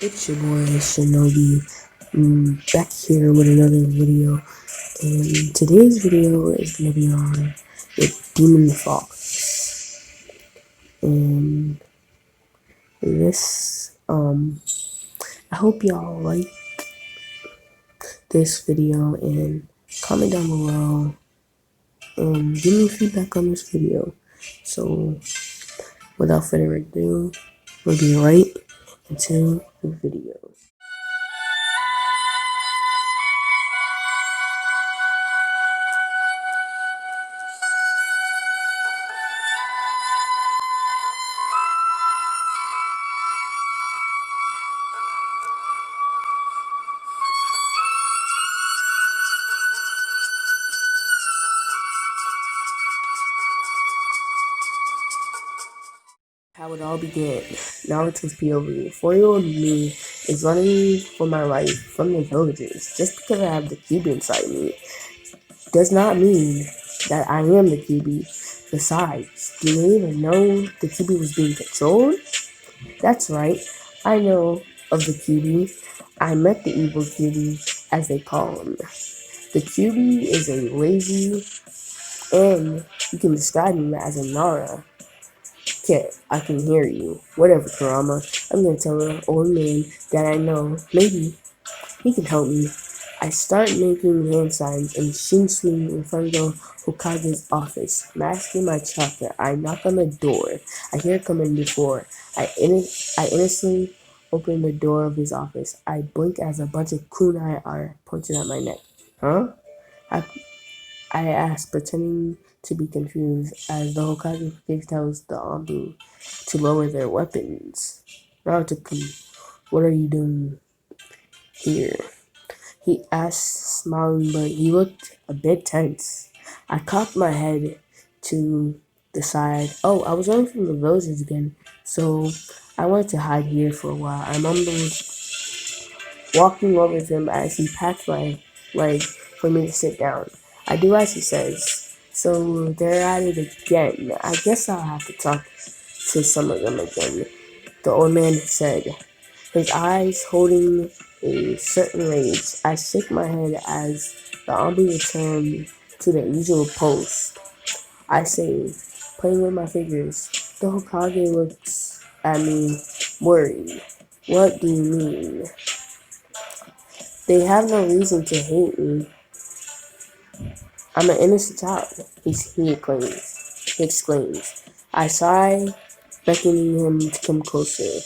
It's your boy Shinobi, back here with another video, and today's video is gonna be on the Demon Fox. And this, I hope y'all like this video and comment down below and give me feedback on this video. So, without further ado, we'll be right into the video. How it all began. Naruto's POV. 4-year-old me is running for my life from the villagers. Just because I have the Kyuubi inside me does not mean that I am the Kyuubi. Besides, do they even know the Kyuubi was being controlled? That's right, I know of the Kyuubi. I met the evil Kyuubi, as they call him. The Kyuubi is a lazy, and you can describe him as a Nara. Okay, I can hear you. Whatever, Kurama. I'm gonna tell the old man that I know. Maybe he can help me. I start making hand signs and shin swing in front of the Hokage's office. Masking my chakra, I knock on the door. I hear it coming before. I innocently open the door of his office. I blink as a bunch of kunai are pointed at my neck. Huh? I ask, pretending to be confused, as the Hokage tells the Anbu to lower their weapons. Naruto, what are you doing here? He asked, smiling, but he looked a bit tense. I cocked my head to the side. Oh, I was running from the villagers again, so I wanted to hide here for a while. I mumbled, walking over to him as he pats my leg for me to sit down. I do as he says. So they're at it again. I guess I'll have to talk to some of them again, the old man said, his eyes holding a certain rage. I shake my head as the Anbu return to their usual post. I say, playing with my fingers. The Hokage looks at me, worried. What do you mean? They have no reason to hate me. I'm an innocent child, he exclaims. I sigh, beckoning him to come closer.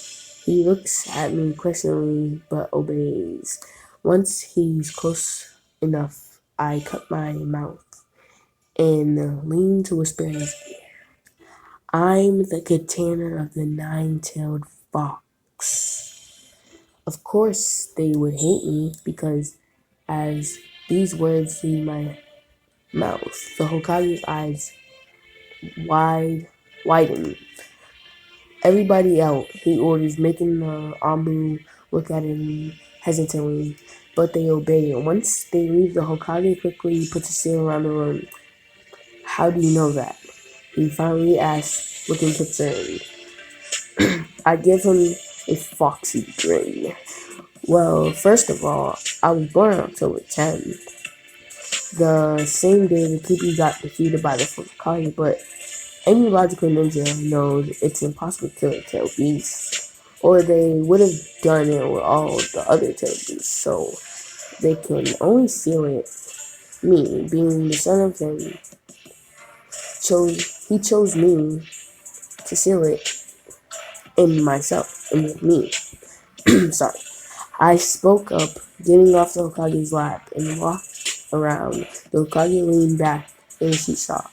He looks at me questioningly, but obeys. Once he's close enough, I cut my mouth and lean to whisper in his ear. I'm the katana of the nine-tailed fox. Of course they would hate me, because as these words leave my mouth, the Hokage's eyes widen. Everybody out, he orders, making the Anbu look at him hesitantly, but they obey. Once they leave, the Hokage quickly puts a seal around the room. How do you know that? He finally asks, looking concerned. I give him a foxy grin. Well, first of all, I was born on October 10th. The same day the Kyuubi got defeated by the Hokage, but any logical ninja knows it's impossible to kill a tailed beast, or they would have done it with all the other tailed beasts, so they can only seal it. Me, being the son of him, he chose me to seal it in me. Sorry. I spoke up, getting off the Hokage's lap and walked around. The Hokage leaned back in his shock.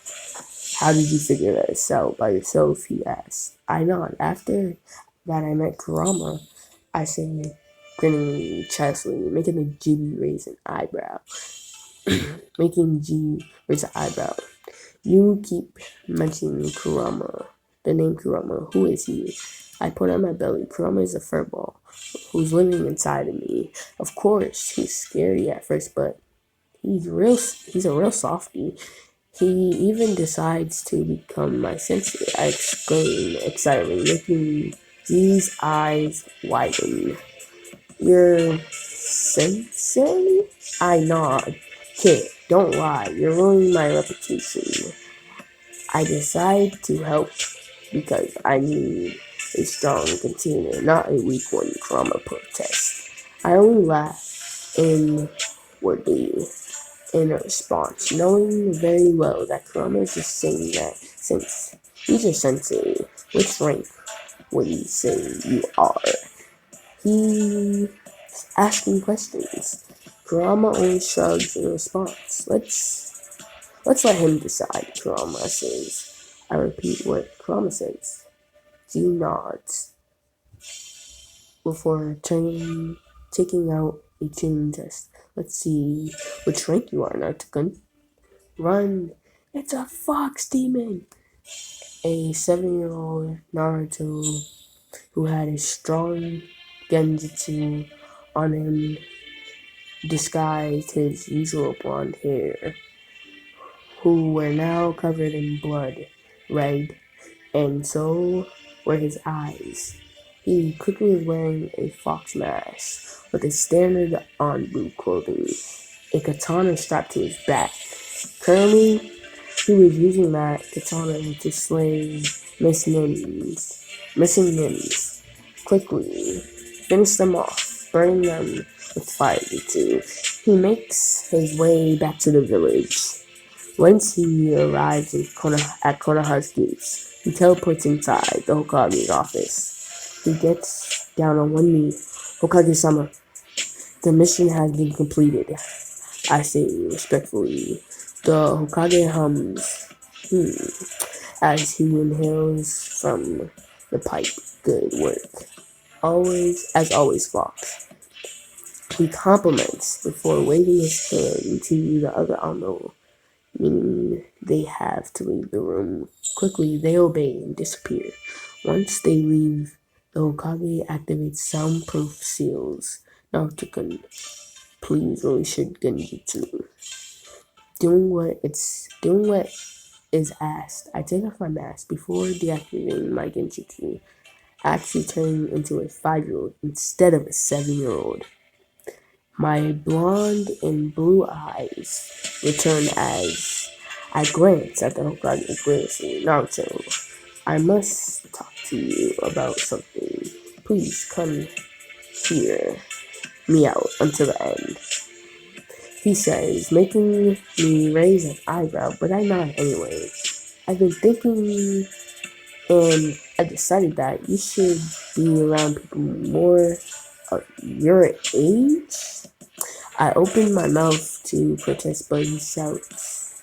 How did you figure this out by yourself, he asked. I nod. After that I met Kurama, I say, grinning chastely, making the GB raise an eyebrow. Making G raise an eyebrow. You keep mentioning Kurama. The name Kurama. Who is he? I put on my belly. Kurama is a furball who's living inside of me. Of course, he's scary at first, but he's a real softie. He even decides to become my sensei, I exclaim excitedly, making G's eyes widen. Your sensei? I nod. Kid, don't lie. You're ruining my reputation. I decide to help because I need a strong container, not a weak one, Kurama protests. I only laugh inwardly in response, knowing very well that Kurama is just saying that since he's your sensei, which rank would he say you are? He's asking questions. Kurama only shrugs in response. Let's let him decide, Kurama says. I repeat what Kurama says. Z nods before taking out a tuning test. Let's see which rank you are, Naruto-kun. Run! It's a fox demon! A 7-year-old Naruto who had a strong genjutsu on him disguised his usual blonde hair, who were now covered in blood, red, and so were his eyes. He quickly was wearing a fox mask with his standard Anbu clothing, a katana strapped to his back. Currently, he was using that katana to slay missing nins. Quickly, finish them off, burning them with fire too. He makes his way back to the village. Once he arrives at Konoha's gates, he teleports inside the Hokage's office. He gets down on one knee. Hokage-sama, the mission has been completed, I say respectfully. The Hokage hums as he inhales from the pipe. Good work. As always, Fox. He compliments before waving his hand to the other Amo, meaning they have to leave the room. Quickly, they obey and disappear. Once they leave, the Hokage activates soundproof seals. Naruto-kun, please release your genjutsu. Doing what is asked. I take off my mask before deactivating my genjutsu, actually turning into a 5-year-old instead of a 7-year-old. My blonde and blue eyes return as I glance at the Hokage graciously. Naruto, I must talk to you about something. Please come hear me out until the end. He says, making me raise an eyebrow, but I nod anyway. I've been thinking, and I decided that you should be around people more of your age. I open my mouth to protest, but he shoots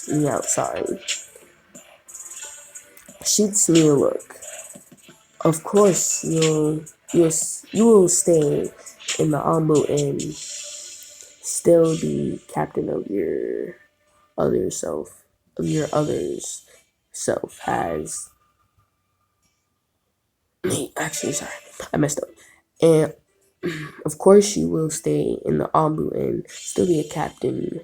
me out, shoots me a look. Of course, you will stay in the Ambu and still be captain of your other self, as, actually, sorry, I messed up. And of course, you will stay in the Ambu and still be a captain.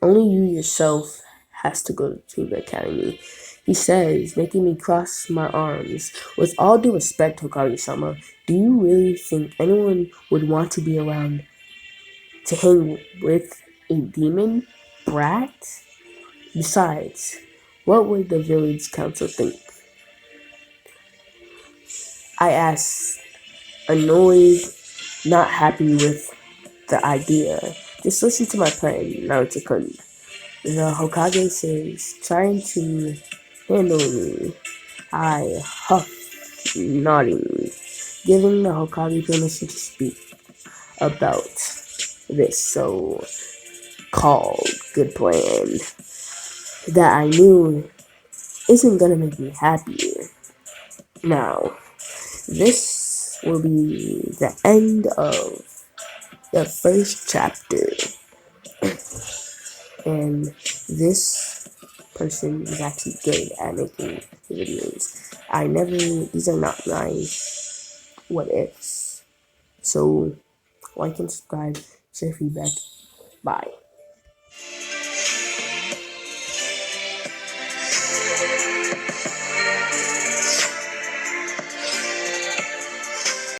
Only you yourself has to go to the academy. He says, making me cross my arms. With all due respect, Hokage-sama, do you really think anyone would want to be around to hang with a demon brat? Besides, what would the village council think? I asked, annoyed, not happy with the idea. Just listen to my plan, Naruto-kun. The Hokage says, trying to handle me. I huff, nodding, giving the Hokage permission to speak about this so-called good plan that I knew isn't gonna make me happier. Now, this will be the end of the first chapter. And this person is actually good at making videos. These are not my what ifs. So, like and subscribe, share feedback. Bye.